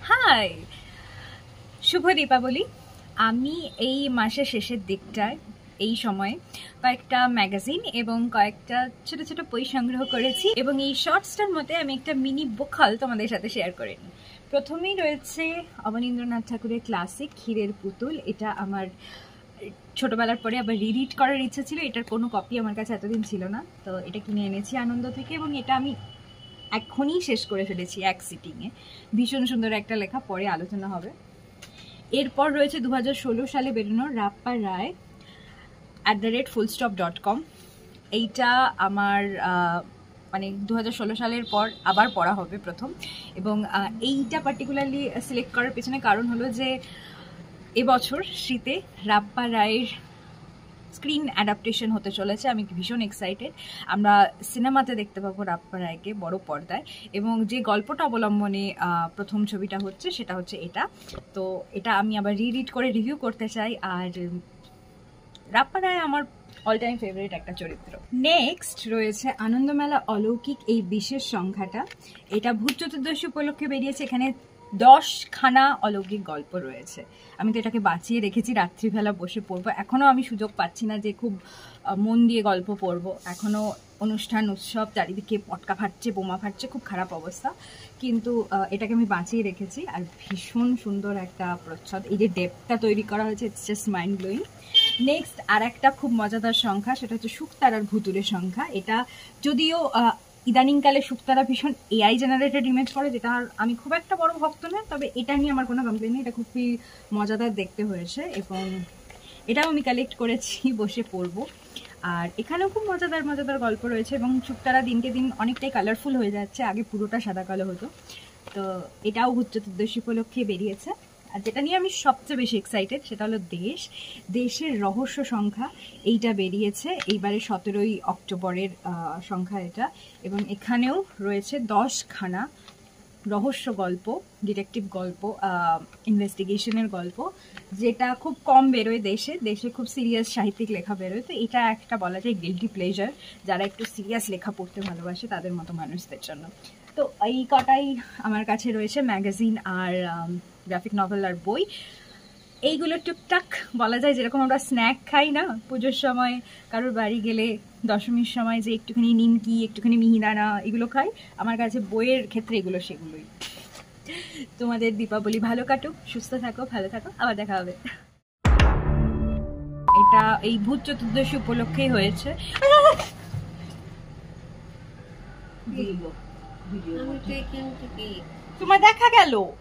High, শুভ দীপাবলি। আমি এই মাসের শেষের দিকটায় এই সময় কয়েকটা ম্যাগাজিন এবং কয়েকটা ছোট ছোট বই সংগ্রহ করেছি এবং এই শর্টসটার মধ্যে আমি একটা মিনি বুক হল তোমাদের সাথে শেয়ার করে নিই। প্রথমেই রয়েছে অবনীন্দ্রনাথ ঠাকুরের ক্লাসিক ক্ষীরের পুতুল। এটা আমার ছোটবেলার পরে আবার রিড করার ইচ্ছা ছিল। এটার কোনো কপি আমার কাছে এতদিন ছিল না, তো এটা কিনে এনেছি আনন্দ থেকে এবং এটা আমি এখনই শেষ করে ফেলেছি এক সিটিংয়ে। ভীষণ সুন্দর একটা লেখা, পরে আলোচনা হবে। এরপর রয়েছে 2016 সালে বেরোনো রাপ্পা রায় @fullstop.com। এইটা আমার মানে 2016 সালের পর আবার পড়া হবে প্রথম, এবং এইটা পার্টিকুলারলি সিলেক্ট করার পেছনে কারণ হলো যে এবছর শীতে রাপ্পা রায়ের স্ক্রিন অ্যাডাপ্টেশন হতে চলেছে। আমি ভীষণ এক্সাইটেড। আমরা সিনেমাতে দেখতে পাবো রাপ্পা রায়কে বড় পর্দায়, এবং যে গল্পটা অবলম্বনে প্রথম ছবিটা হচ্ছে সেটা হচ্ছে এটা। তো এটা আমি আবার রিড করে রিভিউ করতে চাই। আর রাপ্পা রায় আমার অল টাইম ফেভারিট একটা চরিত্র। নেক্সট রয়েছে আনন্দমেলা অলৌকিক এই বিশেষ সংখ্যাটা। এটা ভূত চতুর্দশী উপলক্ষে বেরিয়েছে। এখানে 10খানা অলৌকিক গল্প রয়েছে। আমি তো এটাকে বাঁচিয়ে রেখেছি, রাত্রিবেলা বসে পড়বো। এখনও আমি সুযোগ পাচ্ছি না যে খুব মন দিয়ে গল্প পড়বো। এখনও অনুষ্ঠান উৎসব, চারিদিকে পটকা ফাটছে, বোমা ফাটছে, খুব খারাপ অবস্থা, কিন্তু এটাকে আমি বাঁচিয়ে রেখেছি। আর ভীষণ সুন্দর একটা প্রচ্ছদ, এই যে ডেপটা তৈরি করা হয়েছে, it's just mind blowing. Next আর একটা খুব মজাদার সংখ্যা, সেটা হচ্ছে শুকতারার ভুতুরে সংখ্যা। এটা যদিও ইদানিংকালে শুকতারা ভীষণ এআই জেনারেটেড ইমেজ করে, যেটা আমি খুব একটা বড় ভক্ত না, তবে এটা নিয়ে আমার কোনো কমপ্লেন নেই। এটা খুবই মজাদার দেখতে হয়েছে এবং এটাও আমি কালেক্ট করেছি, বসে পড়বো। আর এখানেও খুব মজাদার মজাদার গল্প রয়েছে এবং শুকতারা দিনকে দিন অনেকটাই কালারফুল হয়ে যাচ্ছে। আগে পুরোটা সাদা কালো হতো। তো এটাও ভূত চতুর্দশী উপলক্ষে বেরিয়েছে। আর যেটা নিয়ে আমি সবচেয়ে বেশি এক্সাইটেড সেটা হলো দেশের রহস্য সংখ্যা। এইটা বেরিয়েছে এইবারে 17ই অক্টোবরের সংখ্যা এটা, এবং এখানেও রয়েছে 10খানা রহস্য গল্প, ডিটেকটিভ গল্প, ইনভেস্টিগেশনের গল্প, যেটা খুব কম বেরোয় দেশে খুব সিরিয়াস সাহিত্যিক লেখা বেরোয়। তো এটা একটা বলা যায় গিল্টি প্লেজার, যারা একটু সিরিয়াস লেখা পড়তে ভালোবাসে তাদের মতো মানুষদের জন্য। তো এই কটাই আমার কাছে রয়েছে, ম্যাগাজিন আর গ্রাফিক নভেল আর বই। এইগুলো টুকটাক বলা যায় যেরকম আমরা স্ন্যাক খাই না পুজোর সময়, কারোর বাড়ি গেলে দশমীর সময় যে একটুখানি নিমকি, একটুখানি মিহিদানা এগুলো খাই, আমার কাছে বইয়ের ক্ষেত্রে এগুলো সেগুলোই। তোমাদের দীপাবলি ভালো কাটুক, সুস্থ থাকো, ভালো থাকো, আবার দেখা হবে। এটা এই ভূত চতুর্দশী উপলক্ষেই হয়েছে। তোমার দেখা গেল